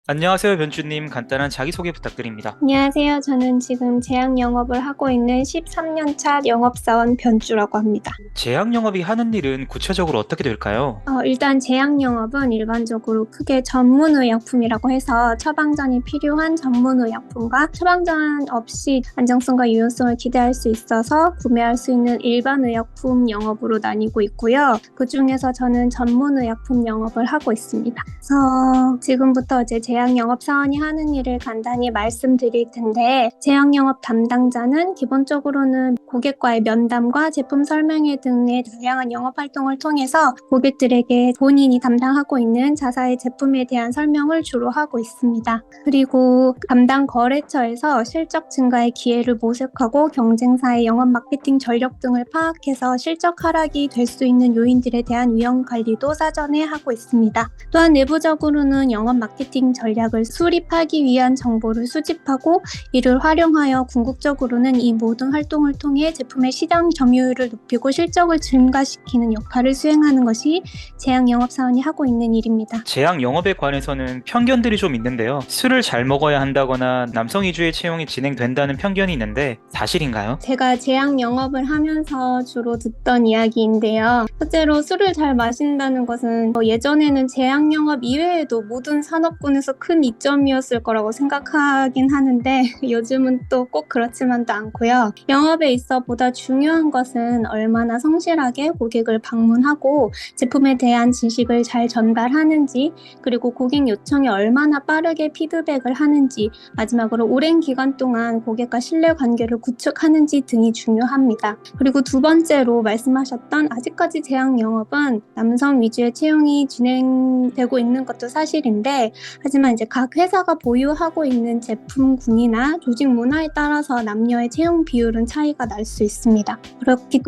안녕하세요, 변주님. 간단한 자기소개 부탁드립니다. 안녕하세요. 저는 지금 제약 영업을 하고 있는 13년 차 영업사원 변주라고 합니다. 제약 영업이 하는 일은 구체적으로 어떻게 될까요? 일단 제약 영업은 일반적으로 크게 전문의약품이라고 해서 처방전이 필요한 전문의약품과 처방전 없이 안정성과 유효성을 기대할 수 있어서 구매할 수 있는 일반 의약품 영업으로 나뉘고 있고요. 그 중에서 저는 전문의약품 영업을 하고 있습니다. 그래서 지금부터 이제 제약 영업 사원이 하는 일을 간단히 말씀드릴 텐데, 제약 영업 담당자는 기본적으로는 고객과의 면담과 제품 설명회 등의 다양한 영업 활동을 통해서 고객들에게 본인이 담당하고 있는 자사의 제품에 대한 설명을 주로 하고 있습니다. 그리고 담당 거래처에서 실적 증가의 기회를 모색하고 경쟁사의 영업 마케팅 전력 등을 파악해서 실적 하락이 될 수 있는 요인들에 대한 위험 관리도 사전에 하고 있습니다. 또한 내부적으로는 영업 마케팅 전략을 수립하기 위한 정보를 수집하고 이를 활용하여 궁극적으로는 이 모든 활동을 통해 제품의 시장 점유율을 높이고 실적을 증가시키는 역할을 수행하는 것이 제약 영업사원이 하고 있는 일입니다. 제약 영업에 관해서는 편견들이 좀 있는데요. 술을 잘 먹어야 한다거나 남성 위주의 채용이 진행된다는 편견이 있는데 사실인가요? 제가 제약 영업을 하면서 주로 듣던 이야기인데요. 실제로 술을 잘 마신다는 것은 예전에는 제약 영업 이외에도 모든 산업군에서 큰 이점이었을 거라고 생각하긴 하는데 요즘은 또 꼭 그렇지만도 않고요. 영업에 있어 보다 중요한 것은 얼마나 성실하게 고객을 방문하고 제품에 대한 지식을 잘 전달하는지, 그리고 고객 요청에 얼마나 빠르게 피드백을 하는지, 마지막으로 오랜 기간 동안 고객과 신뢰 관계를 구축하는지 등이 중요합니다. 그리고 두 번째로 말씀하셨던 아직까지 제약 영업은 남성 위주의 채용이 진행되고 있는 것도 사실인데, 하지만 이제 각 회사가 보유하고 있는 제품군이나 조직 문화에 따라서 남녀의 채용 비율은 차이가 날 수 있습니다.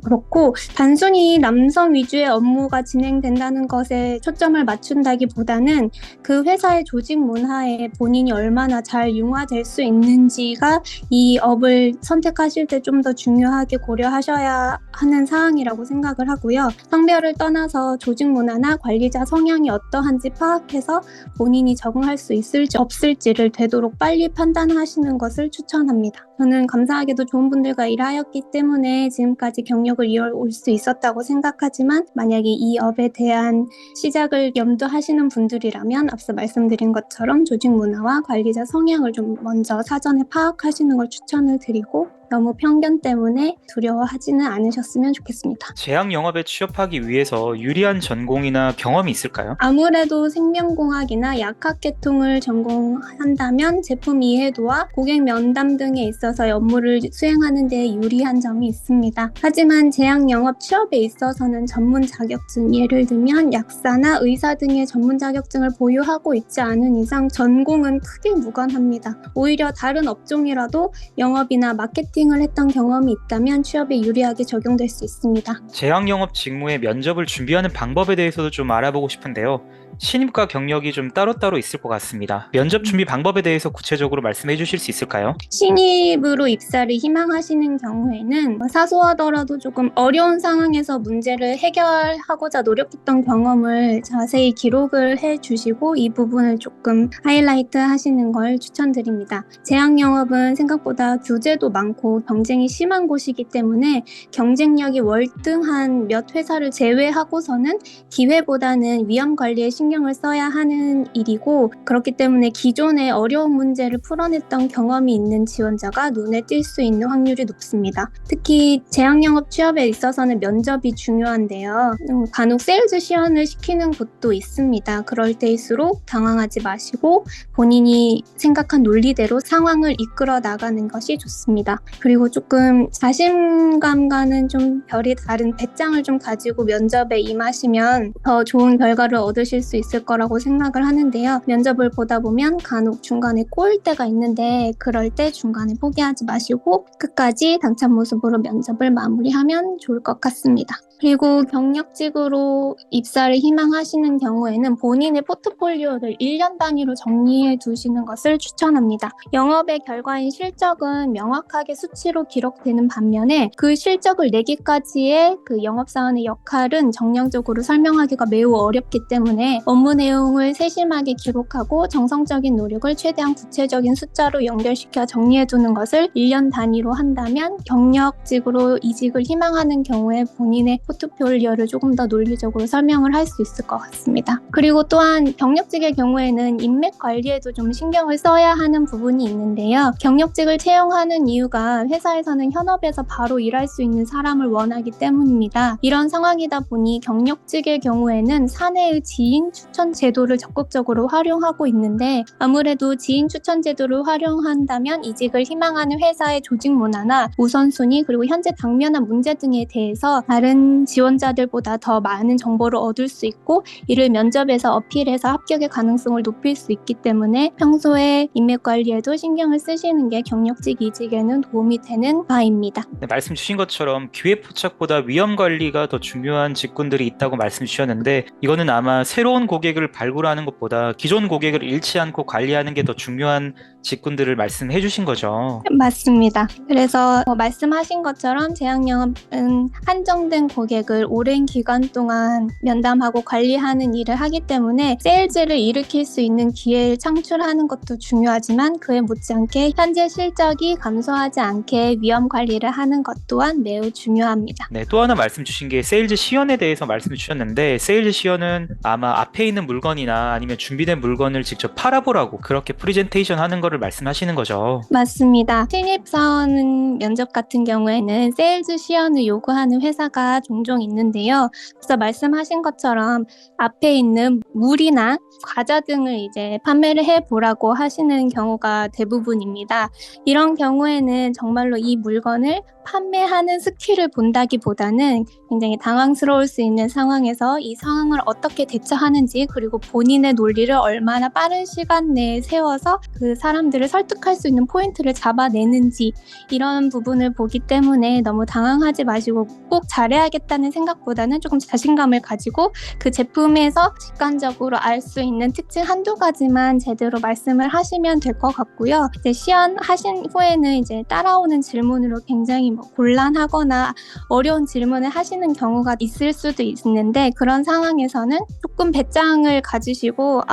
그렇고 단순히 남성 위주의 업무가 진행된다는 것에 초점을 맞춘다기보다는 그 회사의 조직 문화에 본인이 얼마나 잘 융화될 수 있는지가 이 업을 선택하실 때 좀 더 중요하게 고려하셔야 하는 사항이라고 생각을 하고요. 성별을 떠나서 조직 문화나 관리자 성향이 어떠한지 파악해서 본인이 적응할 수 있을지 없을지를 되도록 빨리 판단하시는 것을 추천합니다. 저는 감사하게도 좋은 분들과 일하였기 때문에 지금까지 경력을 이어올 수 있었다고 생각하지만, 만약에 이 업에 대한 시작을 염두하시는 분들이라면 앞서 말씀드린 것처럼 조직 문화와 관리자 성향을 좀 먼저 사전에 파악하시는 걸 추천을 드리고, 너무 편견 때문에 두려워하지는 않으셨으면 좋겠습니다. 제약 영업에 취업하기 위해서 유리한 전공이나 경험이 있을까요? 아무래도 생명공학이나 약학계통을 전공한다면 제품 이해도와 고객 면담 등에 있어서 업무를 수행하는 데 유리한 점이 있습니다. 하지만 제약 영업 취업에 있어서는 전문 자격증, 예를 들면 약사나 의사 등의 전문 자격증을 보유하고 있지 않은 이상 전공은 크게 무관합니다. 오히려 다른 업종이라도 영업이나 마케팅을 했던 경험이 있다면 취업에 유리하게 적용될 수 있습니다. 제약 영업 직무의 면접을 준비하는 방법에 대해서도 좀 알아보고 싶은데요. 신입과 경력이 좀 따로따로 있을 것 같습니다. 면접 준비 방법에 대해서 구체적으로 말씀해 주실 수 있을까요? 신입으로 입사를 희망하시는 경우에는 사소하더라도 조금 어려운 상황에서 문제를 해결하고자 노력했던 경험을 자세히 기록을 해주시고 이 부분을 조금 하이라이트 하시는 걸 추천드립니다. 제약 영업은 생각보다 규제도 많고 경쟁이 심한 곳이기 때문에 경쟁력이 월등한 몇 회사를 제외하고서는 기회보다는 위험 관리에 신경을 써야 하는 일이고, 그렇기 때문에 기존의 어려운 문제를 풀어냈던 경험이 있는 지원자가 눈에 띌 수 있는 확률이 높습니다. 특히 제약 영업 취업에 있어서는 면접이 중요한데요. 간혹 세일즈 시연을 시키는 곳도 있습니다. 그럴 때일수록 당황하지 마시고 본인이 생각한 논리대로 상황을 이끌어 나가는 것이 좋습니다. 그리고 조금 자신감과는 좀 별이 다른 배짱을 좀 가지고 면접에 임하시면 더 좋은 결과를 얻으실 수 있을 거라고 생각을 하는데요. 면접을 보다 보면 간혹 중간에 꼬일 때가 있는데, 그럴 때 중간에 포기하지 마시고 끝까지 당찬 모습으로 면접을 마무리하면 좋을 것 같습니다. 그리고 경력직으로 입사를 희망하시는 경우에는 본인의 포트폴리오를 1년 단위로 정리해 두시는 것을 추천합니다. 영업의 결과인 실적은 명확하게 수치로 기록되는 반면에 그 실적을 내기까지의 그 영업사원의 역할은 정량적으로 설명하기가 매우 어렵기 때문에 업무 내용을 세심하게 기록하고 정성적인 노력을 최대한 구체적인 숫자로 연결시켜 정리해 두는 것을 1년 단위로 한다면 경력직으로 이직을 희망하는 경우에 본인의 포트폴리오를 조금 더 논리적으로 설명을 할 수 있을 것 같습니다. 그리고 또한 경력직의 경우에는 인맥 관리에도 좀 신경을 써야 하는 부분이 있는데요. 경력직을 채용하는 이유가 회사에서는 현업에서 바로 일할 수 있는 사람을 원하기 때문입니다. 이런 상황이다 보니 경력직의 경우에는 사내의 지인 추천 제도를 적극적으로 활용하고 있는데 아무래도 지인 추천 제도를 활용한다면 이직을 희망하는 회사의 조직 문화나 우선순위 그리고 현재 당면한 문제 등에 대해서 다른 지원자들보다 더 많은 정보를 얻을 수 있고 이를 면접에서 어필해서 합격의 가능성을 높일 수 있기 때문에 평소에 인맥 관리에도 신경을 쓰시는 게 경력직 이직에는 도움이 되는 바입니다. 네, 말씀 주신 것처럼 기회 포착보다 위험 관리가 더 중요한 직군들이 있다고 말씀 주셨는데 이거는 아마 새로운 고객을 발굴하는 것보다 기존 고객을 잃지 않고 관리하는 게 더 중요한 직군들을 말씀해 주신 거죠. 맞습니다. 그래서 말씀하신 것처럼 제약영업은 한정된 고객을 오랜 기간 동안 면담하고 관리하는 일을 하기 때문에 세일즈를 일으킬 수 있는 기회를 창출하는 것도 중요하지만 그에 못지않게 현재 실적이 감소하지 않게 위험 관리를 하는 것 또한 매우 중요합니다. 네, 또 하나 말씀 주신 게 세일즈 시연에 대해서 말씀 주셨는데 세일즈 시연은 아마 앞에 있는 물건이나 아니면 준비된 물건을 직접 팔아보라고 그렇게 프레젠테이션 하는 거를 말씀하시는 거죠. 맞습니다. 신입사원 면접 같은 경우에는 세일즈 시연을 요구하는 회사가 종종 있는데요. 그래서 말씀하신 것처럼 앞에 있는 물이나 과자 등을 이제 판매를 해보라고 하시는 경우가 대부분입니다. 이런 경우에는 정말로 이 물건을 판매하는 스킬을 본다기보다는 굉장히 당황스러울 수 있는 상황에서 이 상황을 어떻게 대처하는지 그리고 본인의 논리를 얼마나 빠른 시간 내에 세워서 그 사람들을 설득할 수 있는 포인트를 잡아내는지 이런 부분을 보기 때문에 너무 당황하지 마시고 꼭 잘해야겠다는 생각보다는 조금 자신감을 가지고 그 제품에서 직관적으로 알 수 있는 특징 한두 가지만 제대로 말씀을 하시면 될 것 같고요. 이제 시연하신 후에는 이제 따라오는 질문으로 굉장히 곤란하거나 어려운 질문을 하시는 경우가 있을 수도 있는데 그런 상황에서는 조금 배짱을 가지시고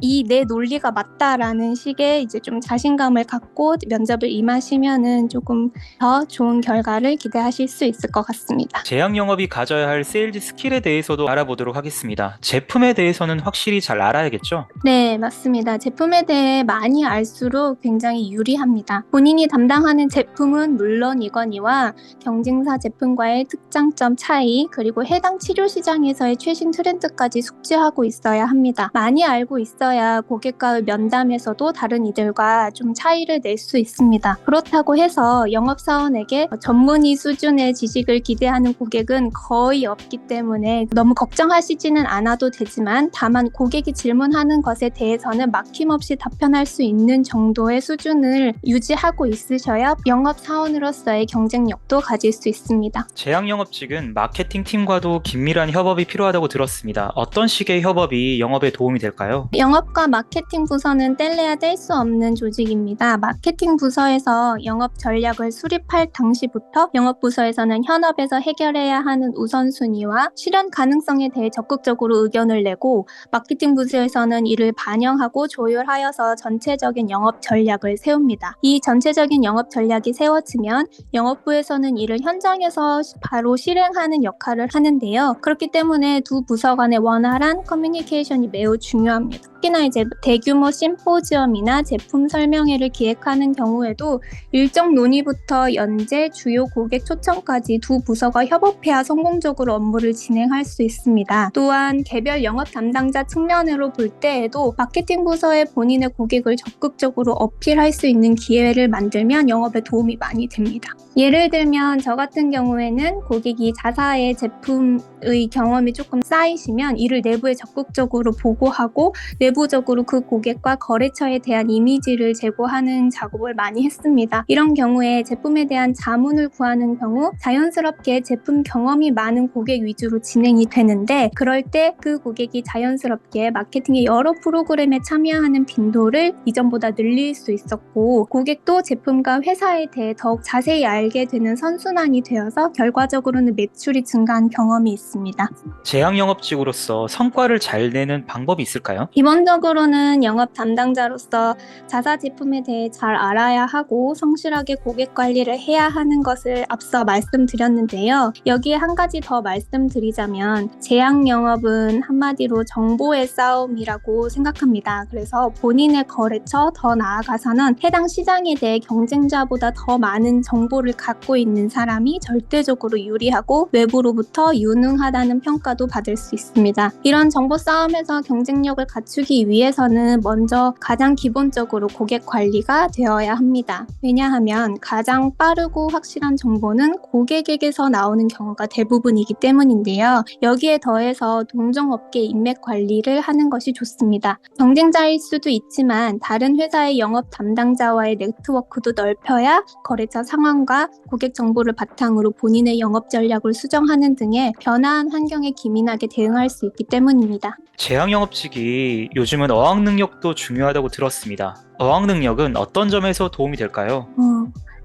이 내 논리가 맞다라는 식의 이제 좀 자신감을 갖고 면접을 임하시면은 조금 더 좋은 결과를 기대하실 수 있을 것 같습니다. 제약 영업이 가져야 할 세일즈 스킬에 대해서도 알아보도록 하겠습니다. 제품에 대해서는 확실히 잘 알아야겠죠? 네, 맞습니다. 제품에 대해 많이 알수록 굉장히 유리합니다. 본인이 담당하는 제품은 물론이거니와 경쟁사 제품과의 특장점 차이, 그리고 해당 치료 시장에서의 최신 트렌드까지 숙지하고 있어야 합니다. 많이 알고 있어야 고객과의 면담에서도 다른 이들과 좀 차이를 낼 수 있습니다. 그렇다고 해서 영업사원에게 전문의 수준의 지식을 기대하는 고객은 거의 없기 때문에 너무 걱정하시지는 않아도 되지만 다만 고객이 질문하는 것에 대해서는 막힘없이 답변할 수 있는 정도의 수준을 유지하고 있으셔야 영업사원으로서의 경쟁력도 가질 수 있습니다. 제약 영업직은 마케팅 팀과도 긴밀한 협업이 필요하다고 들었습니다. 어떤 식의 협업이 영업에 도움이 될까요? 영업과 마케팅 부서는 뗄래야 뗄 수 없는 조직입니다. 마케팅 부서에서 영업 전략을 수립할 당시부터 영업 부서에서는 현업에서 해결해야 하는 우선순위와 실현 가능성에 대해 적극적으로 의견을 내고 마케팅 부서에서는 이를 반영하고 조율하여서 전체적인 영업 전략을 세웁니다. 이 전체적인 영업 전략이 세워지면 영업부에서는 이를 현장에서 바로 실행하는 역할을 하는데요. 그렇기 때문에 두 부서 간의 원활한 커뮤니케이션이 매우 중요합니다. 특히나 이제 대규모 심포지엄이나 제품 설명회를 기획하는 경우에도 일정 논의부터 연재, 주요 고객 초청까지 두 부서가 협업해야 성공적으로 업무를 진행할 수 있습니다. 또한 개별 영업 담당자 측면으로 볼 때에도 마케팅 부서에 본인의 고객을 적극적으로 어필할 수 있는 기회를 만들면 영업에 도움이 많이 됩니다. 예를 들면 저 같은 경우에는 고객이 자사의 제품의 경험이 조금 쌓이시면 이를 내부에 적극적으로 보고하고 내부 내부적으로 그 고객과 거래처에 대한 이미지를 제고하는 작업을 많이 했습니다. 이런 경우에 제품에 대한 자문을 구하는 경우 자연스럽게 제품 경험이 많은 고객 위주로 진행이 되는데, 그럴 때 그 고객이 자연스럽게 마케팅의 여러 프로그램에 참여하는 빈도를 이전보다 늘릴 수 있었고, 고객도 제품과 회사에 대해 더욱 자세히 알게 되는 선순환이 되어서 결과적으로는 매출이 증가한 경험이 있습니다. 제약 영업직으로서 성과를 잘 내는 방법이 있을까요? 기본적으로는 영업 담당자로서 자사 제품에 대해 잘 알아야 하고 성실하게 고객 관리를 해야 하는 것을 앞서 말씀드렸는데요. 여기에 한 가지 더 말씀드리자면, 제약 영업은 한마디로 정보의 싸움이라고 생각합니다. 그래서 본인의 거래처, 더 나아가서는 해당 시장에 대해 경쟁자보다 더 많은 정보를 갖고 있는 사람이 절대적으로 유리하고 외부로부터 유능하다는 평가도 받을 수 있습니다. 이런 정보 싸움에서 경쟁력을 갖추기 위해서는 먼저 가장 기본적으로 고객 관리가 되어야 합니다. 왜냐하면 가장 빠르고 확실한 정보는 고객에게서 나오는 경우가 대부분이기 때문인데요. 여기에 더해서 동종업계 인맥 관리를 하는 것이 좋습니다. 경쟁자일 수도 있지만 다른 회사의 영업 담당자와의 네트워크도 넓혀야 거래처 상황과 고객 정보를 바탕으로 본인의 영업 전략을 수정하는 등의 변화한 환경에 기민하게 대응할 수 있기 때문입니다. 제약 영업직이 요즘은 어학 능력도 중요하다고 들었습니다. 어학 능력은 어떤 점에서 도움이 될까요?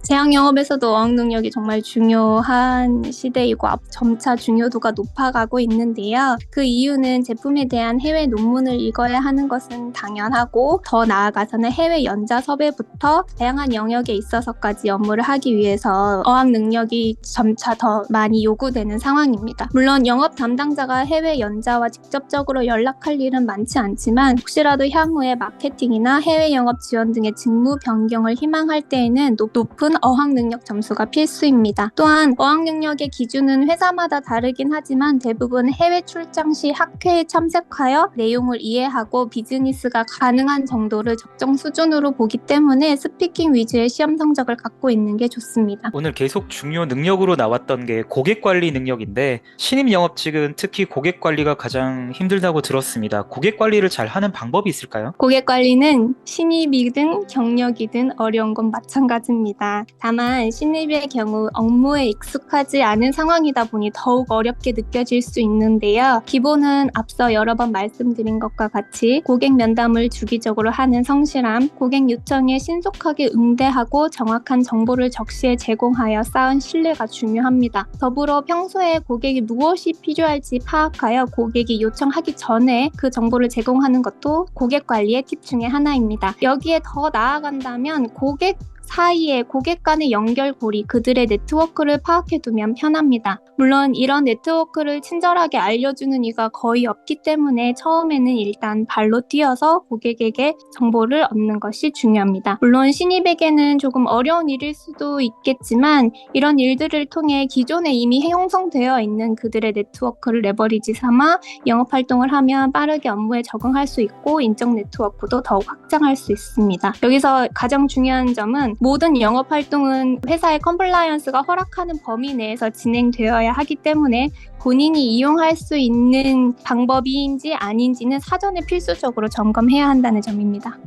제약 영업에서도 어학 능력이 정말 중요한 시대이고 점차 중요도가 높아가고 있는데요. 그 이유는 제품에 대한 해외 논문을 읽어야 하는 것은 당연하고, 더 나아가서는 해외 연자 섭외부터 다양한 영역에 있어서까지 업무를 하기 위해서 어학 능력이 점차 더 많이 요구되는 상황입니다. 물론 영업 담당자가 해외 연자와 직접적으로 연락할 일은 많지 않지만, 혹시라도 향후에 마케팅이나 해외 영업 지원 등의 직무 변경을 희망할 때에는 높은 어학 능력 점수가 필수입니다. 또한 어학 능력의 기준은 회사마다 다르긴 하지만 대부분 해외 출장 시 학회에 참석하여 내용을 이해하고 비즈니스가 가능한 정도를 적정 수준으로 보기 때문에 스피킹 위주의 시험 성적을 갖고 있는 게 좋습니다. 오늘 계속 중요 능력으로 나왔던 게 고객 관리 능력인데, 신입 영업직은 특히 고객 관리가 가장 힘들다고 들었습니다. 고객 관리를 잘 하는 방법이 있을까요? 고객 관리는 신입이든 경력이든 어려운 건 마찬가지입니다. 다만 신입의 경우 업무에 익숙하지 않은 상황이다 보니 더욱 어렵게 느껴질 수 있는데요. 기본은 앞서 여러 번 말씀드린 것과 같이 고객 면담을 주기적으로 하는 성실함, 고객 요청에 신속하게 응대하고 정확한 정보를 적시에 제공하여 쌓은 신뢰가 중요합니다. 더불어 평소에 고객이 무엇이 필요할지 파악하여 고객이 요청하기 전에 그 정보를 제공하는 것도 고객 관리의 팁 중에 하나입니다. 여기에 더 나아간다면 고객 사이에 고객 간의 연결고리, 그들의 네트워크를 파악해두면 편합니다. 물론 이런 네트워크를 친절하게 알려주는 이가 거의 없기 때문에 처음에는 일단 발로 뛰어서 고객에게 정보를 얻는 것이 중요합니다. 물론 신입에게는 조금 어려운 일일 수도 있겠지만, 이런 일들을 통해 기존에 이미 형성되어 있는 그들의 네트워크를 레버리지 삼아 영업활동을 하면 빠르게 업무에 적응할 수 있고 인적 네트워크도 더욱 확장할 수 있습니다. 여기서 가장 중요한 점은 모든 영업활동은 회사의 컴플라이언스가 허락하는 범위 내에서 진행되어야 하기 때문에 본인이 이용할 수 있는 방법인지 아닌지는 사전에 필수적으로 점검해야 한다는 점입니다.